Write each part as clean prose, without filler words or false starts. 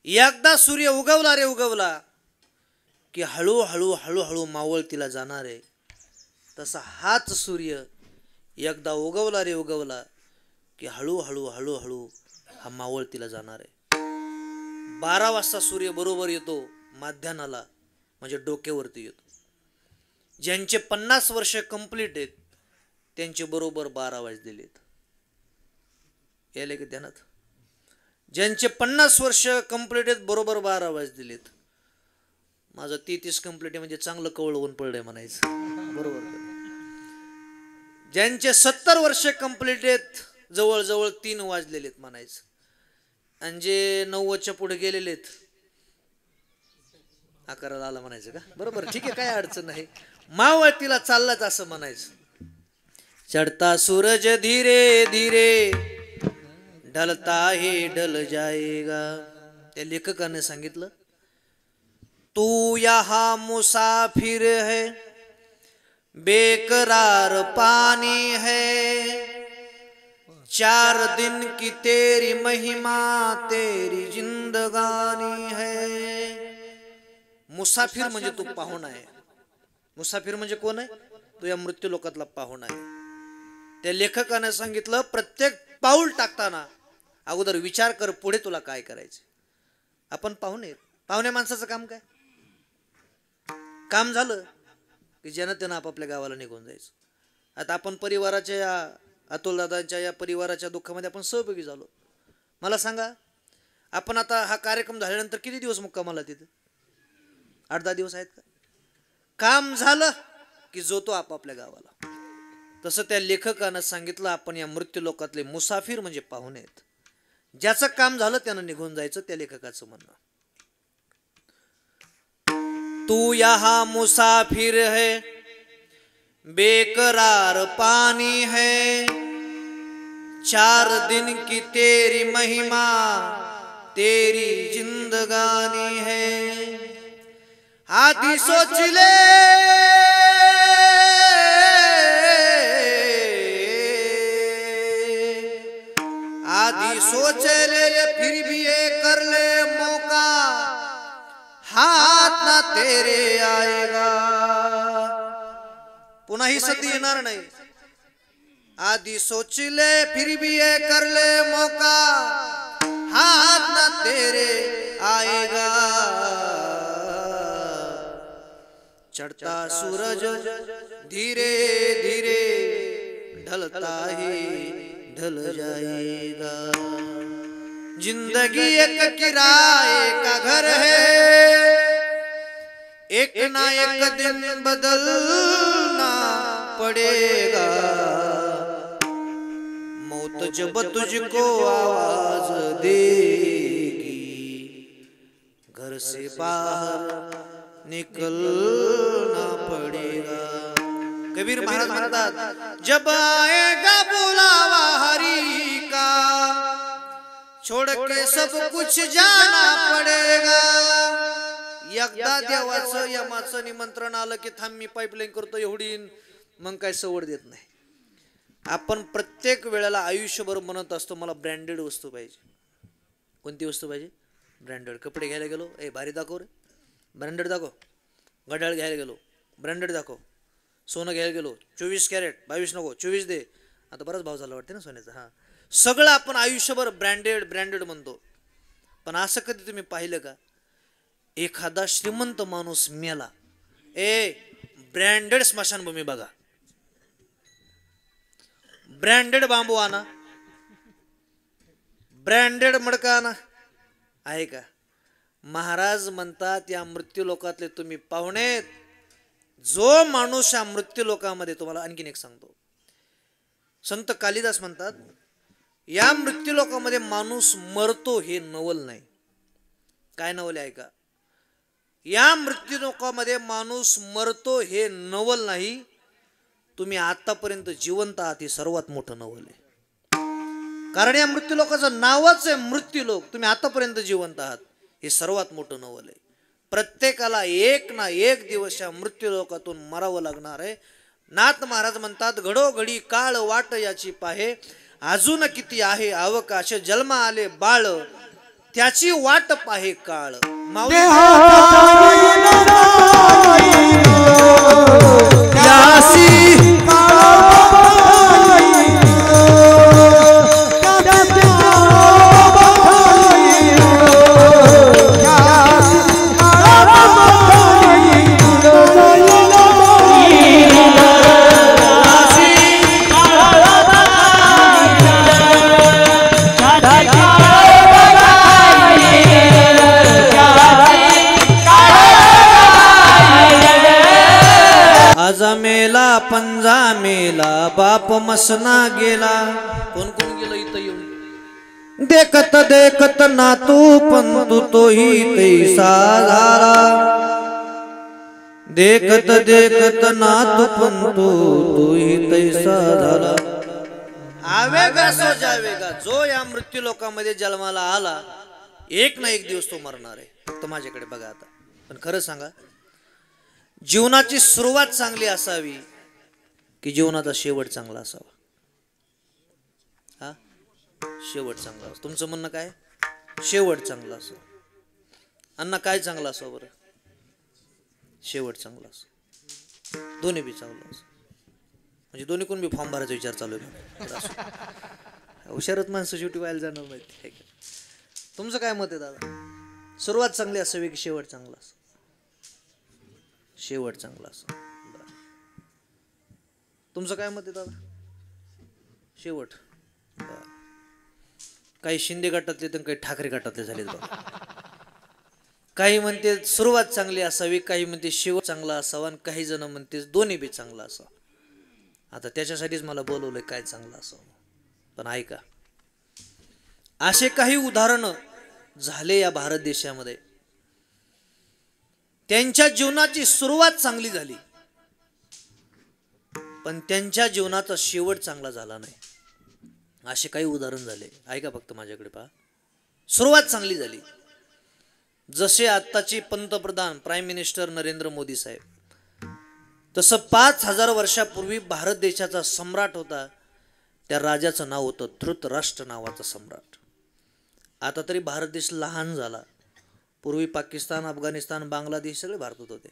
एकदा सूर्य उगवला रे उगवला की हळूहळू हळूहळू मावळतीला जाणार आहे. तसा हाच सूर्य एकदा उगवला रे उगवला की हळूहळू हळूहळू हा मावळतीला जाणार आहे. 12 वाजता सूर्य बरोबर येतो माध्यानाला, म्हणजे डोक्यावरती येतो. ज्यांचे 50 वर्ष कंप्लीट आहेत त्यांचे बरोबर 12 वाजलेले. यायले की ध्यानात? ज्यांचे 50 वर्ष कंप्लीट आहेत बरोबर 12 वाजलेत. माझं 33 कंप्लीट आहे म्हणजे चांगलं कवळ ऊन पडलंय म्हणायचं. बरोबर. ज्यांचे 70 वर्ष कंप्लीट आहेत जवळजवळ 3 वाजलेले आहेत म्हणायचं. आणि जे 90च्या पुढे गेलेलेत 11 आला म्हणायचं का? बरोबर, ठीक आहे, काय अडचण नाही. मावळतीला चाललाच असं म्हणायचं. चढता सूरज धीरे धीरे ढलता है ढल जाएगा. त्या लेखकाने सांगितलं, तू यहाँ मुसाफिर है बेकरार पानी है, 4 दिन की तेरी महिमा तेरी जिंदगानी है. मुसाफिर म्हणजे तू पाहुणा आहे. मुसाफिर म्हणजे कोण आहे? तो या मृत्यू लोकातला पाहुणा आहे. त्या लेखकाने सांगितलं, प्रत्येक पाऊल टाकताना अगोदर विचार कर पुढे तुला काय करायचे. आपण पाहुणे, पाहुण्या माणसाचं काम काय? काम झालं की ज्यानं त्यानं आपापल्या गावाला निघून जायचं. आता आपण परिवाराच्या या अतुल दादांच्या या परिवाराच्या दुःखामध्ये आपण सहभागी झालो. मला सांगा, आपण आता हा कार्यक्रम झाल्यानंतर किती दिवस मुक्कामाला तिथे? 8-10 दिवस आहेत का? काम झालं की जो तो आपापल्या गावाला. तसं त्या लेखकानं सांगितलं, आपण या मृत्यू लोकातले मुसाफिर म्हणजे पाहुणे आहेत. ज्याचं काम झालं त्यानं निघून जायचं. त्या लेखकाचं म्हणणं, तू यहाँ मुसाफिर है बेकरार पानी है, 4 दिन की तेरी महिमा तेरी जिंदगानी है. आधी सोच ले आधी सोच ले फिर भी ये कर ले मौका, हाथ ना तेरे आएगा. पुन्हा ही संधी येणार नाही. आधी सोच ले फिर भी ये कर ले मौका, हाथ ना तेरे आएगा. चढ़ता सूरज धीरे धीरे ढलता ही ढल जाएगा. जिंदगी एक किराए का घर है, एक ना एक दिन बदलना पड़ेगा. मौत जब तुझको आवाज देगी, घर से बाहर निकलना पड़ेगा. कबीर महाराज म्हणतात, जब आएगा बुलावा हरी का, छोड़ के सब कुछ जाना पड़ेगा. एकदा देवाचं यमाचं निमंत्रण आलं की थांब मी पाईपलाईन करतो एवढी, मग काय सवड देत नाही. आपण प्रत्येक वेळेला आयुष्यभर म्हणत असतो मला ब्रँडेड वस्तू पाहिजे. कोणती वस्तू पाहिजे? ब्रँडेड. कपडे घ्यायला गेलो, ए भारी दाखव रे, ब्रँडेड दाखव. घड्याळ घ्यायला गेलो, ब्रँडेड दाखव. सोनं घ्यायला गेलो, 24 कॅरेट, 22 नको, 24 दे. आता बराच भाव झाला वाटते ना सोन्याचा. हां, सगळं आपण आयुष्यभर ब्रँडेड ब्रँडेड म्हणतो. पण असं कधी तुम्ही पाहिलं का, एखादा श्रीमंत माणूस मेला, ब्रँडेड स्मशानभूमी बघा, ब्रँडेड बांबू आणा, ब्रँडेड मडका आणा, आहे का? महाराज म्हणतात, या मृत्यू लोकातले तुम्ही पाहुणेत. जो माणूस या मृत्यू लोकामध्ये, तुम्हाला आणखीन एक सांगतो, संत कालिदास म्हणतात, या मृत्यू लोकामध्ये माणूस मरतो हे नवल नाही. काय नवल आहे का? या मृत्यू लोकामध्ये माणूस मरतो हे नवल नाही. तुम्ही आतापर्यंत जिवंत आहात हे सर्वात मोठं नवल आहे. कारण या मृत्यू लोकाचं नावच आहे मृत्यू लोक. तुम्ही आतापर्यंत जिवंत आहात हे सर्वात मोठं नवल आहे. प्रत्येकाला एक ना एक दिवस या मृत्यू लोकातून मरावं लागणार आहे. नाथ महाराज म्हणतात, घडोघडी काळ वाट याची पाहे, अजून किती आहे अवकाश, जन्म आले बाळ त्याची वाट पाहे काळ माऊली मेला पंजा मेला बाप मसना गेला कोण कोण गेलं इथं येऊन देखत देखत नातू पंतू तोही तैसा झाला देखत देखत नातू पंतू तोही तैसा झाला आवेगा सो जावेगा जो या मृत्यू लोकांमध्ये जन्माला आला एक ना एक दिवस तो मरणार आहे फक्त माझ्याकडे बघा आता पण खरं सांगा जीवनाची सुरुवात चांगली असावी की जीवनाचा शेवट चांगला असावा हा शेवट चांगला असावा तुमचं म्हणणं काय शेवट चांगला असावा अण्णा काय चांगला असावं बरं शेवट चांगला असावा दोन्ही बी चांगलं असं म्हणजे दोन्ही कोण बी फॉर्म भरायचा विचार चालू आहे हुशारच माणसं शेवटी व्हायला जाणार माहिती तुमचं काय मत आहे दादा सुरुवात चांगली असावी की शेवट चांगला असावा शेवट चांगला असं तुमचं काय मत आहे दादा शेवट काही शिंदे गटातले तर काही ठाकरे गटातले झाले काही म्हणते सुरुवात चांगली असावी काही म्हणते शेवट चांगला असावा आणि काही जण म्हणते दोन्ही बी चांगला असावा आता त्याच्यासाठीच मला बोलवलंय काय चांगलं असावं पण ऐका असे काही उदाहरणं झाले या भारत देशामध्ये त्यांच्या जीवनाची सुरुवात चांगली झाली पण त्यांच्या जीवनाचा शेवट चांगला झाला नाही असे काही उदाहरण झाले ऐका फक्त माझ्याकडे पहा सुरुवात चांगली झाली जसे आत्ताचे पंतप्रधान प्राईम मिनिस्टर नरेंद्र मोदी साहेब तसं 5000 वर्षापूर्वी भारत देशाचा सम्राट होता त्या राजाचं नाव होतं धृतराष्ट्र नावाचा सम्राट आता तरी भारत देश लहान झाला पूर्वी पाकिस्तान अफगाणिस्तान बांगलादेश सगळे भारतात होते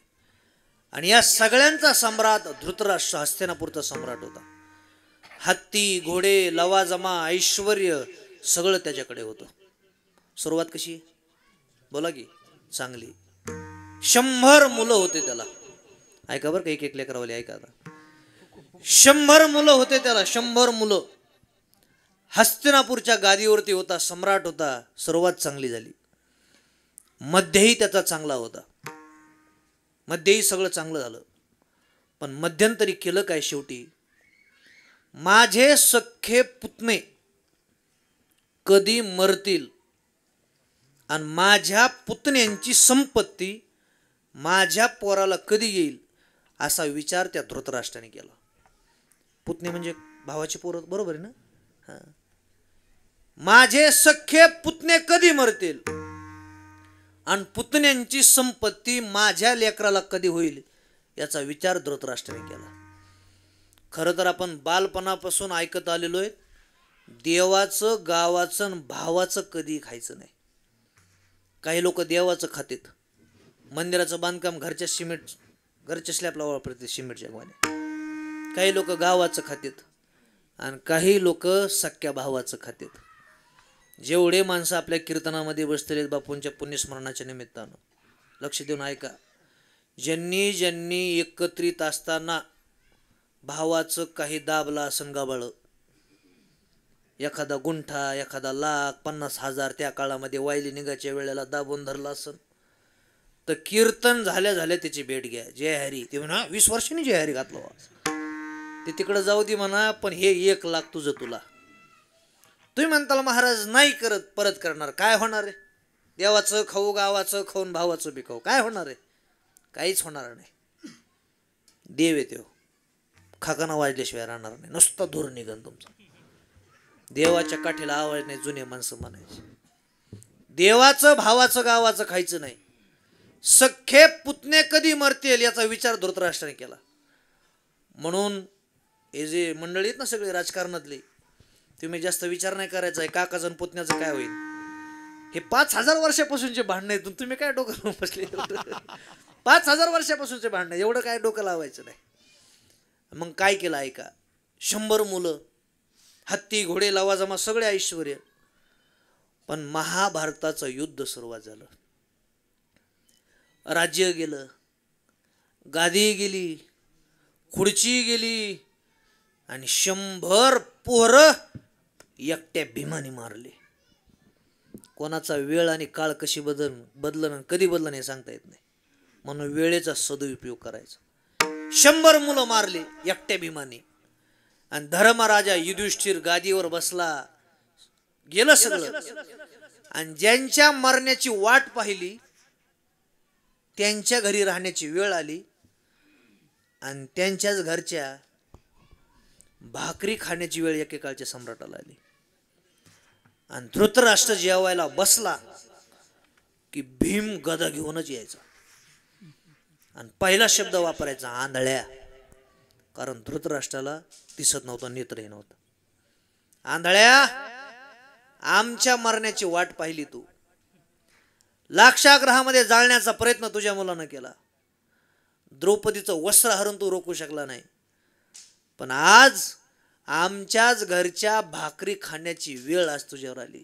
आणि या सगळ्यांचा सम्राट धृतराष्ट्र हस्तिनापूरचा सम्राट होता हत्ती घोडे लवाजमा ऐश्वर्य सगळं त्याच्याकडे होतं सुरुवात कशी बोला की चांगली 100 मुलं होते त्याला ऐका बरं का एक एक लेकरावाले ऐका आता 100 मुलं होते त्याला 100 मुलं हस्तिनापूरच्या गादीवरती होता सम्राट होता सुरुवात चांगली झाली मध्यही त्याचा चांगला होता मध्यही सगळं चांगलं झालं पण मध्यंतरी केलं काय शेवटी माझे सख्खे पुतणे कधी मरतील आणि माझ्या पुतण्यांची संपत्ती माझ्या पोराला कधी येईल असा विचार त्या धृतराष्ट्राने केला पुतणे म्हणजे भावाचे पोर बरोबर आहे ना माझे सख्खे पुतणे कधी मरतील आणि पुतण्यांची संपत्ती माझ्या लेकराला कधी होईल याचा विचार धृतराष्ट्राने केला खरं तर आपण बालपणापासून ऐकत आलेलो आहे देवाचं गावाचं आणि भावाचं कधी खायचं नाही काही लोक देवाचं खातेत मंदिराचं बांधकाम घरच्या स्लॅबला वापरते सिमेंटच्या गोवाने काही लोक गावाचं खातेत आणि काही लोक सख्या भावाचं खातेत जेवढे माणसं आपल्या कीर्तनामध्ये बसलेले बापूंच्या पुण्यस्मरणाच्या निमित्तानं लक्ष देऊन ऐका ज्यांनी ज्यांनी एकत्रित असताना भावाचं काही दाबला असन गाबाळ एखादा गुंठा एखादा लाख 50,000 त्या काळामध्ये वायली निघाच्या वेळेला दाबून धरला असन तर कीर्तन झाल्या झाल्या त्याची भेट घ्या जय हरी ते म्हणा 20 वर्षांनी जय हरी घातलं ते तिकडे जाऊ दे म्हणा पण हे 1 लाख तुझं तुला तुम्ही म्हणताल महाराज नाही करत परत करणार काय होणार आहे देवाचं खाऊ गावाचं खाऊन भावाचं बी खाऊ काय होणार आहे काहीच होणार नाही देव येतो खाकाना वाजल्याशिवाय राहणार नाही नुसता धूर निघन तुमचा देवाच्या काठीला आवाज नाही जुने माणसं म्हणायचे देवाचं भावाचं गावाचं खायचं नाही सख्खे पुतणे कधी मरतील याचा विचार धृतराष्ट्राने केला म्हणून हे जे मंडळी आहेत ना सगळे राजकारणातले तुम्ही जास्त विचार नाही करायचा आहे काकाचं पुतण्याचं काय होईल हे 5000 वर्षापासूनचे भांडणं आहेत, तुम्ही काय डोकं लावून बसले? 5000 वर्षापासूनचे भांडणं, एवढं काय डोकं लावायचं नाही. मग काय केलं ऐका, 100 मुलं, हत्ती घोडे लवाजमा सगळे ऐश्वर्य. पण महाभारताचं युद्ध सुरुवात झालं. राज्य गेलं, गादी गेली, खुर्ची गेली आणि 100 पोरं एकट्या भीमाने मारले. कोणाचा वेळ आणि काळ कशी बदलणं कधी बदलणं हे सांगता येत नाही, म्हणून वेळेचा सदुपयोग करायचा. 100 मुलं मारले एकट्या भीमाने. आणि धर्मराजा युधिष्ठिर गादीवर बसला, गेलं सगळं. आणि ज्यांच्या मरण्याची वाट पाहिली त्यांच्या घरी राहण्याची वेळ आली आणि त्यांच्याच घरच्या भाकरी खाण्याची वेळ एकेकाळच्या सम्राटाला आली. आणि धृतराष्ट्र जेवायला बसला की भीम गदा घेऊनच यायचा आणि पहिला शब्द वापरायचा आंधळ्या. कारण धृतराष्ट्राला दिसत नव्हतं, नेत्रही नव्हतं. आंधळ्या, आमच्या मरण्याची वाट पाहिली तू, लाक्षागृहामध्ये जाळण्याचा प्रयत्न तुझ्या मुलानं केला, द्रौपदीचं वस्त्र हरून तू रोखू शकला नाही, पण आज आमच्याच घरच्या भाकरी खाण्याची वेळ आज तुझ्यावर आली.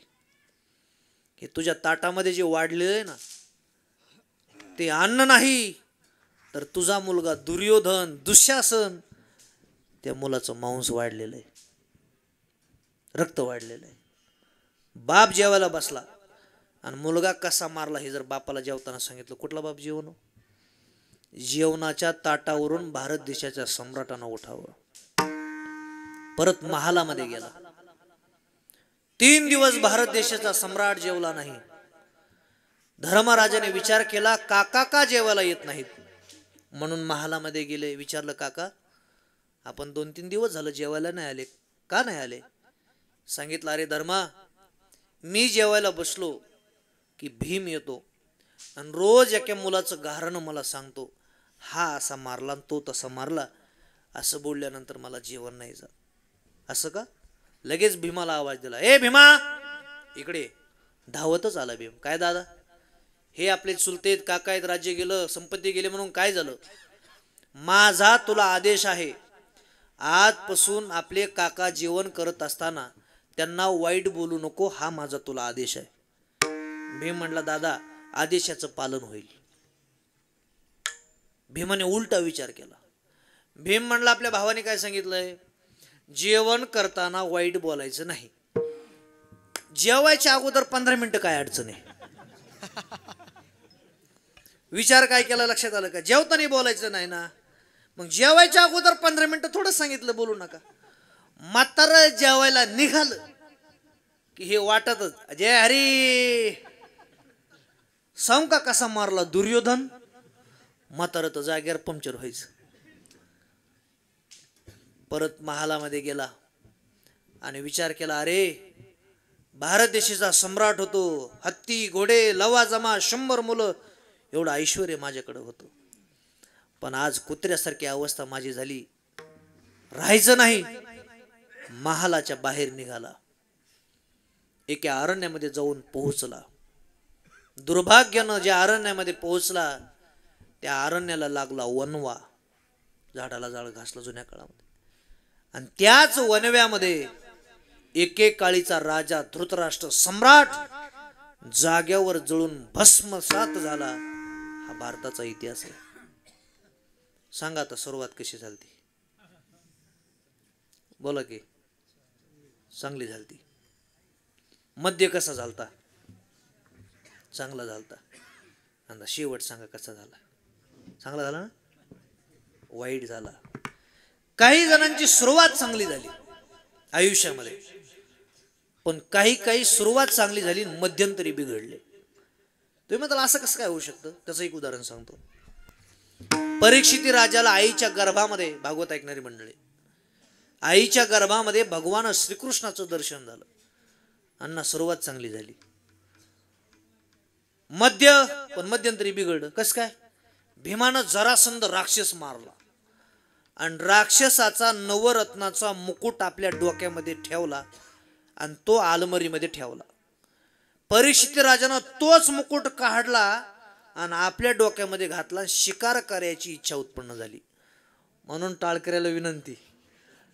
हे तुझ्या ताटामध्ये जे वाढलेलं आहे ना, ते अन्न नाही तर तुझा मुलगा दुर्योधन, दुःशासन, त्या मुलाचं मांस वाढलेलं आहे, रक्त वाढलेलं आहे. बाप जेवायला बसला आणि मुलगा कसा मारला हे जर बापाला जेवताना सांगितलं, कुठला बाप जेवण? जेवणाच्या ताटावरून भारत देशाच्या सम्राटानं उठावं. परत महालामध्ये गेला. 3 दिवस भारत देशाचा सम्राट जेवला नाही. धर्मराजाने विचार केला, काका का जेवायला येत नाहीत? म्हणून महालामध्ये गेले. विचारलं, काका आपण 2-3 दिवस झालं जेवायला नाही आले, का नाही आले? सांगितलं, अरे धर्मा, मी जेवायला बसलो की भीम येतो आणि रोज एका मुलाचं गाऱ्हाणं मला सांगतो, हा असा मारला तो तसा मारला. असं बोलल्यानंतर मला जेवण नाही जात. असं का? लगेच भीमाला आवाज दिला, ए भीमा इकडे. धावतच आला भीम. काय दादा, हे आपले चुलते आहेत, काका आहेत, राज्य गेलं, संपत्ती गेली म्हणून काय झालं? माझा तुला आदेश आहे, आजपासून आपले काका जेवण करत असताना त्यांना वाईट बोलू नको, हा माझा तुला आदेश आहे. भीम म्हणला, दादा आदेशाचं पालन होईल. भीमाने उलटा विचार केला. भीम म्हणला, आपल्या भावाने काय सांगितलंय? जेवण करताना वाईट बोलायचं नाही. जेवायच्या अगोदर 15 मिनिटं काय अडचण आहे? विचार काय केला लक्षात आलं का? जेवताना बोलायचं नाही ना, मग जेवायच्या अगोदर 15 मिनिटं थोडं सांगितलं बोलू नका. म्हातारं जेवायला निघालं की हे वाटतच, जय हरी. सांग का कसा मारला दुर्योधन? म्हातारं तर जागेवर पंक्चर व्हायचं. परत महालामध्ये गेला आणि विचार केला, अरे भारत देशाचा सम्राट होतो, हत्ती घोडे लवाजमा 100 मुलं, एवढं ऐश्वर्य माझ्याकडे होतं, पण आज कुत्र्यासारखी अवस्था माझी झाली, राहायचं नाही. महालाच्या बाहेर निघाला, एका अरण्यामध्ये जाऊन पोहोचला. दुर्भाग्यानं ज्या अरण्यामध्ये पोहोचला त्या अरण्याला लागला वनवा. झाडाला जाळ घासला जुन्या काळामध्ये. आणि त्याच वनव्यामध्ये एकेकाळीचा राजा धृतराष्ट्र सम्राट जाग्यावर जळून भस्मसात झाला. हा भारताचा इतिहास आहे. सांगा आता सुरुवात कशी झाली? बोला की. चांगली झालती. मध्य कसा झालता? चांगला झालता. आणि शेवट सांगा कसा झाला? चांगला झाला ना? वाईट झाला. काही जणांची सुरुवात चांगली झाली आयुष्यामध्ये, पण काही सुरुवात चांगली झाली, मध्यंतरी बिघडले. तुम्ही म्हणाल असं कसं काय होऊ शकतं? त्याचं एक उदाहरण सांगतो. परीक्षिती राजाला आईच्या गर्भामध्ये, भागवत ऐकणारी मंडळी, आईच्या गर्भामध्ये भगवान श्रीकृष्णाचं दर्शन झालं. अण्णा सुरुवात चांगली झाली, पण मध्यंतरी बिघडलं. कसं काय? भीमानं जरासंध राक्षस मारला आणि राक्षसाचा नवरत्नाचा मुकुट आपल्या डोक्यामध्ये ठेवला आणि तो आलमरीमध्ये ठेवला. परीक्षित राजानं तोच मुकुट काढला आणि आपल्या डोक्यामध्ये घातला. शिकार करायची इच्छा उत्पन्न झाली. म्हणून टाळकऱ्याला विनंती,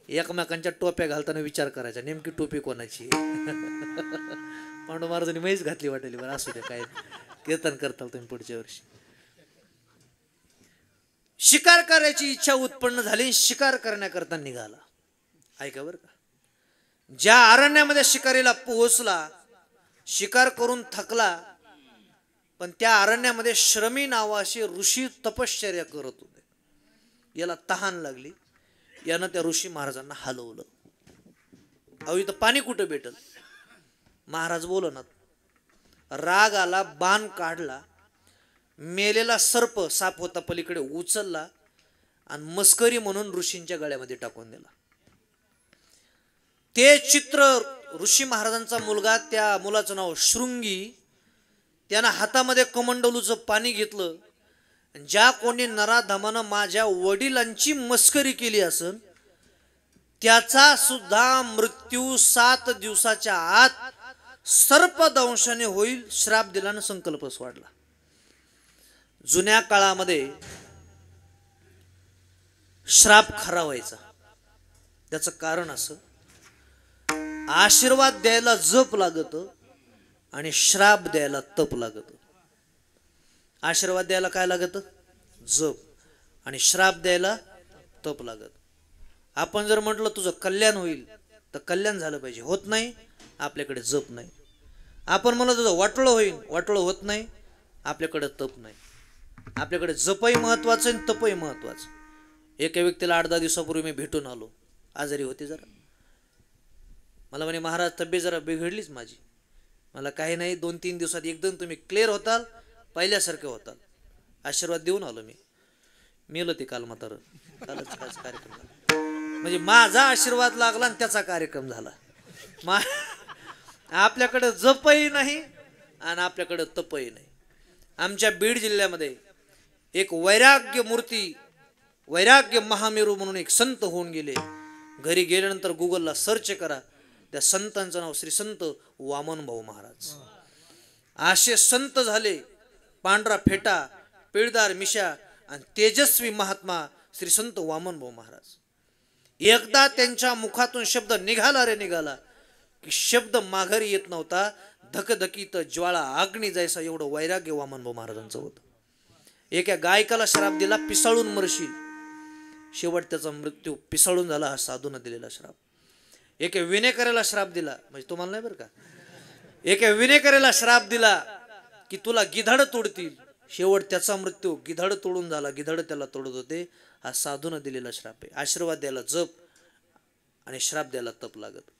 एकमेकांच्या टोप्या घालताना विचार करायचा नेमकी टोपी कोणाची. पांडू महाराजांनी म्हैस घातली वाटेली. बरं असू द्या, काय कीर्तन करताल तुम्ही पुढच्या वर्षी. शिकार करायची इच्छा उत्पन्न झाली. शिकार करण्याकरता निघाला. ऐका बरं का, ज्या अरण्यामध्ये शिकारीला पोहोचला, शिकार करून थकला, पण त्या अरण्यामध्ये श्रमी नावाचे ऋषी तपश्चर्या करत होते. याला तहान लागली. यानं त्या ऋषी महाराजांना हलवलं. अहो इथं पाणी कुठं भेटल? महाराज बोलनात. राग आला, बाण काढला, मेलेला सर्प साप होता पलीकडे उचलला आणि मस्करी म्हणून ऋषींच्या गळ्यामध्ये टाकून दिला. ते चित्र ऋषी महाराजांचा मुलगा, त्या मुलाचं नाव शृंगी, त्यानं हातामध्ये कमंडलूचं पाणी घेतलं. ज्या कोणी नराधमानं माझ्या वडिलांची मस्करी केली असेल त्याचा सुद्धा मृत्यू 7 दिवसाच्या आत सर्पदंशाने होईल, श्राप दिल्यानं संकल्प वाढला. जुन्या काळामध्ये श्राप खरा व्हायचा. त्याचं कारण असं, आशीर्वाद द्यायला जप लागत आणि श्राप द्यायला तप लागत. आशीर्वाद द्यायला काय लागत? जप. आणि श्राप द्यायला तप लागत. आपण जर म्हटलं तुझं कल्याण होईल तर कल्याण झालं पाहिजे, होत नाही, आपल्याकडे जप नाही. आपण म्हणलं तुझं वाटोळं होईल, वाटोळं होत नाही, आपल्याकडे तप नाही. आपल्याकडे जपही महत्वाचं आणि तपही महत्वाचं. एका व्यक्तीला 8-10 दिवसापूर्वी मी भेटून आलो. आजारी होते जरा. मला म्हणे महाराज तब्येत जरा बिघडलीच माझी. मला काही नाही, 2-3 दिवसात एकदम तुम्ही क्लिअर होताल, पहिल्यासारखे होताल. आशीर्वाद देऊन आलो मी. मेलं ते काल म्हातारं. कालच कार्यक्रम झाला. म्हणजे माझा आशीर्वाद लागला आणि त्याचा कार्यक्रम झाला. आपल्याकडे जपही नाही आणि आपल्याकडे तपही नाही. आमच्या बीड जिल्ह्यामध्ये एक वैराग्य मूर्ती, वैराग्य महामेरू म्हणून एक संत होऊन गेले. घरी गेल्यानंतर गुगलला सर्च करा, त्या संतांचं नाव श्री संत वामन भाऊ महाराज. असे संत झाले. पांढरा फेटा, पिळदार मिशा आणि तेजस्वी महात्मा श्री संत वामन भाऊ महाराज. एकदा त्यांच्या मुखातून शब्द निघाला रे निघाला की शब्द माघारी येत नव्हता. धकधकीत ज्वाळा अग्नी जायचा, एवढं वैराग्य वामन भाऊ महाराजांचं होतं. एका गायकाला श्राप दिला, पिसाळून मरशील. शेवट त्याचा मृत्यू पिसाळून झाला, हा साधून दिलेला श्राप. एका विनेकऱ्याला श्राप दिला, म्हणजे तुम्हाला नाही बरं का, एका विनेकऱ्याला श्राप दिला की तुला गिधाड तोडतील. शेवट त्याचा मृत्यू गिधाड तोडून झाला. गिधाड त्याला तोडत होते, हा साधून दिलेला श्राप आहे. आशीर्वाद द्यायला जप आणि श्राप द्यायला तप लागत.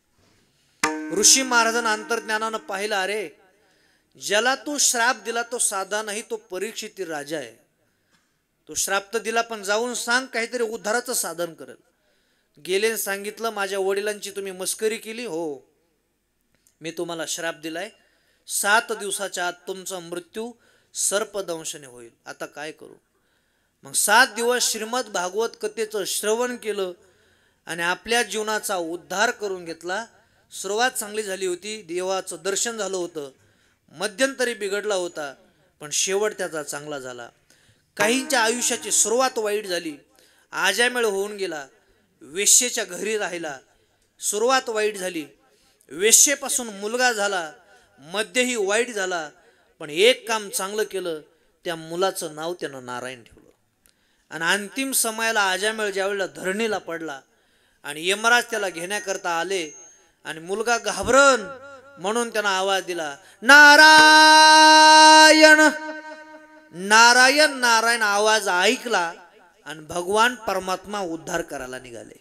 ऋषी महाराजांना अंतर्ज्ञानानं पाहिलं, अरे ज्याला तू श्राप दिला तो साधा नाही, तो परीक्षित राजा आहे. तो श्राप तर दिला, पण जाऊन सांग काहीतरी उद्धाराचं साधन करेल. गेले सांगितलं, माझ्या वडिलांची तुम्ही मस्करी केली, हो मी तुम्हाला श्राप दिलाय, 7 दिवसाच्या आत तुमचा मृत्यू सर्पदंशाने होईल. आता काय करू? मग 7 दिवस श्रीमद भागवत कथेचं श्रवण केलं आणि आपल्या जीवनाचा उद्धार करून घेतला. सुरुवात चांगली झाली होती, देवाचं दर्शन झालं होतं, मध्यंतरी बिघडला होता, पण शेवट त्याचा चांगला झाला. काहींच्या आयुष्याची सुरुवात वाईट झाली, आजामेळ होऊन गेला, वेश्येच्या घरी राहिला, सुरुवात वाईट झाली, वेश्येपासून मुलगा झाला, मध्यही वाईट झाला, पण एक काम चांगलं केलं, त्या मुलाचं नाव त्यानं नारायण ठेवलं. आणि अंतिम समयाला आजामेळ ज्यावेळेला धरणीला पडला आणि यमराज त्याला घेण्याकरता आले आणि मुलगा घाबरन म्हणून त्यानं आवाज दिला, नारायण नारायण नारायण. आवाज ऐकला आणि भगवान परमात्मा उद्धार करायला निघाले.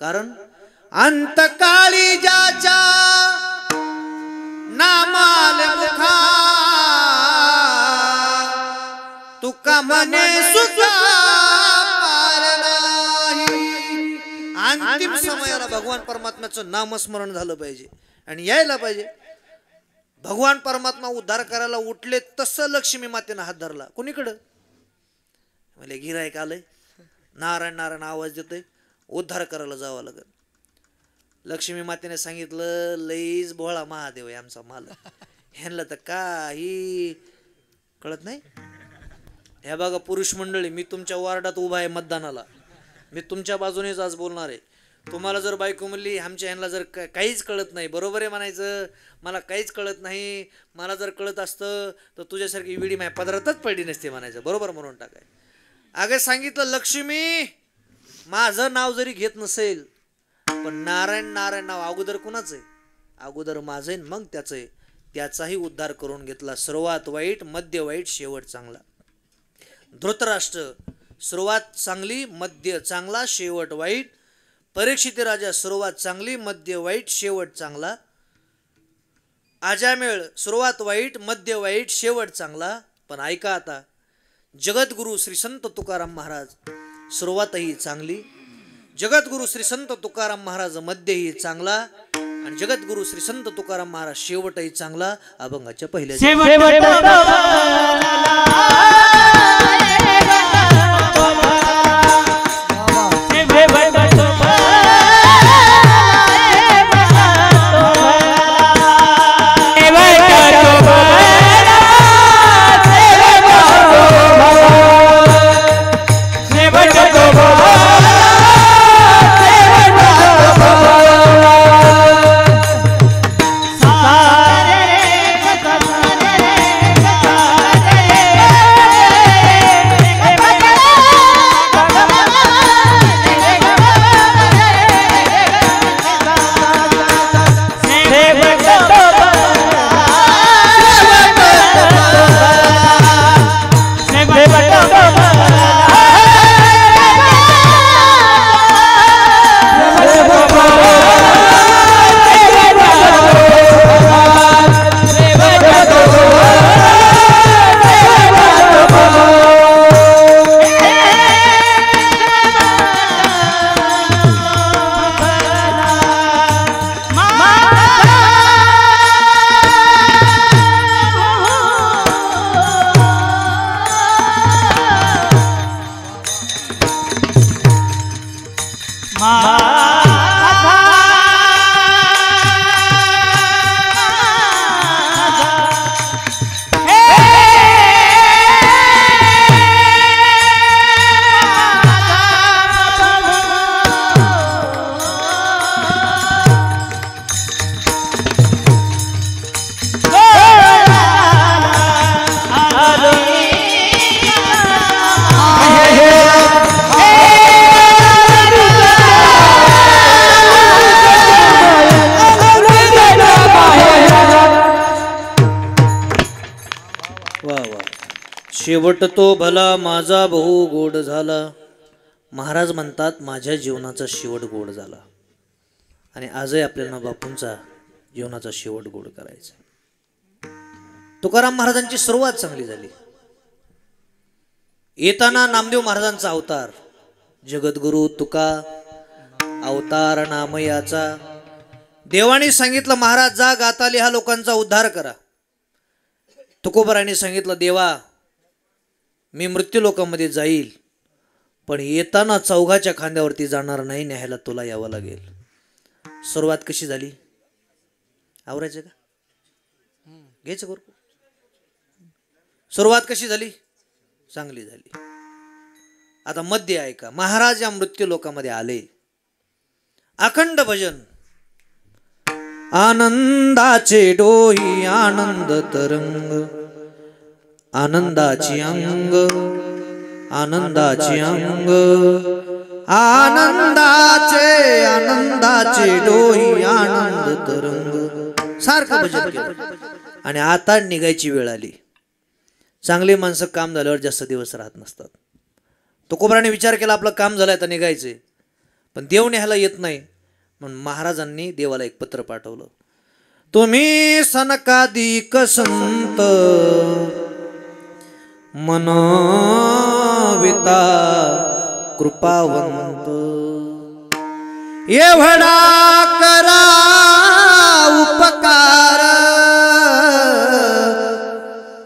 कारण अंतकाळी ज्याच्या नामाले मुखा तुका म्हणे सुद्धा पार नाही. अंतिम समयाला भगवान परमात्म्याचं नामस्मरण झालं पाहिजे आणि यायला पाहिजे. भगवान परमात्मा उद्धार करायला उठले, तसं लक्ष्मी मातेनं हात धरला. कोणीकडं? म्हणजे गिरायक आलंय, नारायण नारायण आवाज देतोय, उद्धार करायला जावं लागेल. लक्ष्मी मातेने सांगितलं, लईच भोळा महादेव आहे आमचा मालक, ह्यांना तर काही कळत नाही. ह्या बघा पुरुष मंडळी, मी तुमच्या वार्डात उभा आहे मतदानाला, मी तुमच्या बाजूनेच आज बोलणार आहे. तुम्हाला जर बायको म्हणली आमच्या ह्यांना जर काहीच कळत नाही, बरोबर आहे म्हणायचं, मला काहीच कळत नाही, मला जर कळत असतं तर तुझ्यासारखी विडी माझ्या पदरातच पडली नसते म्हणायचं, बरोबर म्हणून टाकाय. अगं सांगितलं लक्ष्मी, माझं नाव जरी घेत नसेल पण नारायण नारायण नाव अगोदर कुणाचं आहे? अगोदर माझं आहे मग त्याचं आहे. त्याचाही उद्धार करून घेतला. सुरुवात वाईट, मध्य वाईट, शेवट चांगला. धृतराष्ट्र सुरुवात चांगली, मध्य चांगला, शेवट वाईट. परीक्षित राजा सुरुवात चांगली, मध्य वाईट, शेवट चांगला. अजामेळ सुरुवात वाईट, मध्य वाईट, शेवट चांगला. पण ऐका आता, जगद्गुरु श्री संत तुकाराम महाराज सुरुवातही चांगली, जगद्गुरु श्री संत तुकाराम महाराज मध्यही चांगला, आणि जगद्गुरु श्री संत तुकाराम महाराज शेवटही चांगला. अभंगाच्या पहिल्या शेवट तो भला माझा भाऊ गोड झाला. महाराज म्हणतात माझ्या जीवनाचा शेवट गोड झाला. आणि आजही आपल्याला बापूंचा जीवनाचा शेवट गोड करायचा. तुकाराम महाराजांची सुरुवात चांगली झाली. येताना नामदेव महाराजांचा अवतार, जगद्गुरु तुका अवतार नामयाचा. देवाने सांगितलं महाराज जा गाता लिहा लोकांचा उद्धार करा. तुकोबराने सांगितलं देवा मी मृत्यू लोकांमध्ये जाईल, पण येताना चौघाच्या खांद्यावरती जाणार नाही, न्यायला तुला यावं लागेल. सुरुवात कशी झाली? आवरायचं का? घ्यायचं करू. सुरुवात कशी झाली? चांगली झाली. आता मध्य ऐका. महाराज या मृत्यू लोकांमध्ये आले. अखंड भजन, आनंदाचे डोही आनंद तरंग, आनंदाची अंग, आनंदाची अंग, आनंदाचे आनंदाचे डोही आनंद तरंग. सारखं भजन केलं. आणि आता निघायची वेळ आली. चांगली माणसं काम झाल्यावर जास्त दिवस राहत नसतात. तुकोबराने विचार केला आपलं काम झालंय तर निघायचंय, पण देव न्यायला येत नाही. म्हणून महाराजांनी देवाला एक पत्र पाठवलं. तुम्ही सनकादिक संत मनविता कृपावंत, एवढा करा उपकार,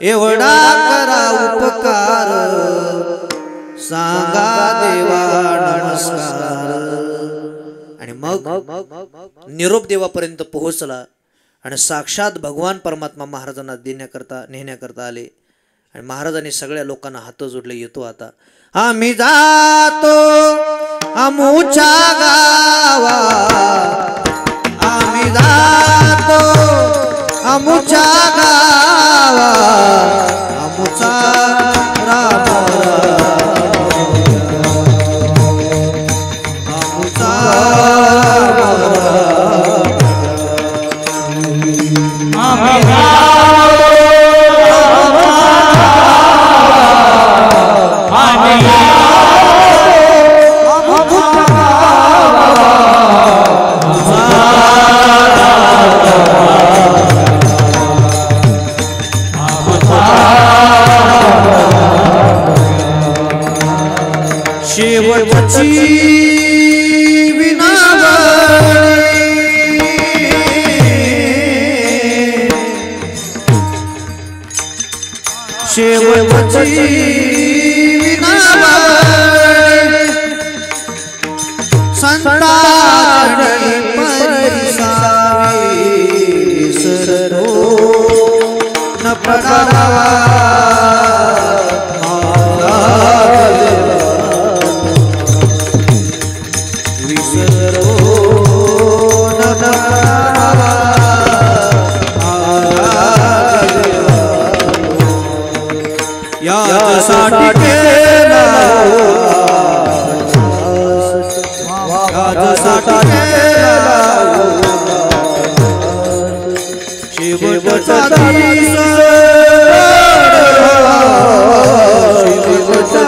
एवढा करा उपकार, सांगा देवा नमस्कार. आणि मग निरोप देवापर्यंत पोहोचला. आणि साक्षात भगवान परमात्मा महाराजांना नेण्याकरता आले आणि महाराजांनी सगळ्या लोकांना हात जोडले. येतो आता आम्ही जातो आमुच्या गावा, आम्ही जातो आमुच्या गावा, आमुचा राम आमुचा शेवटची विनावणी, शेवटची विनावणी, संतांनी परिसावी सरो न पडावा यासाठी केला, यासाठी केला शेवटचा दिवस, शेवटचा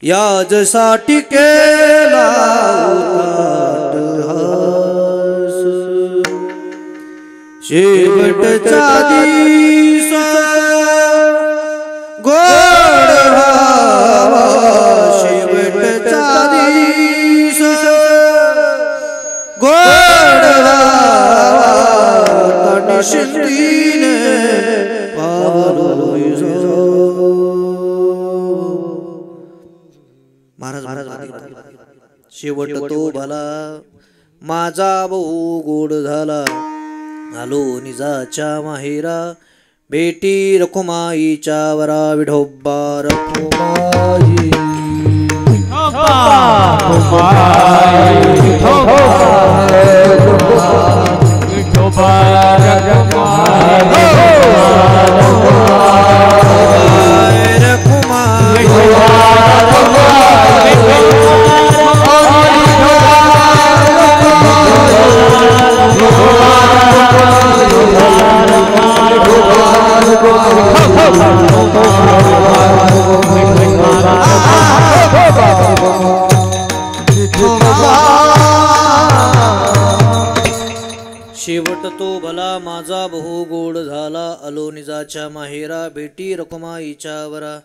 याजसाठी केला उपहास, शेवटचा दिवस गोड व्हावा, शेवटचा दिवस गोड व्हावा, निश्चिंतीने पावलो शेवट तो भला माझा बहु गोड झाला, आलो निजाच्या माहेरा बेटी रखुमाईच्या वरा, विठोबा रखुमाई शेवट तो भला माझा बहु गोड झाला, आलो निजाच्या माहेरा बेटी रखुमाईच्या वरा.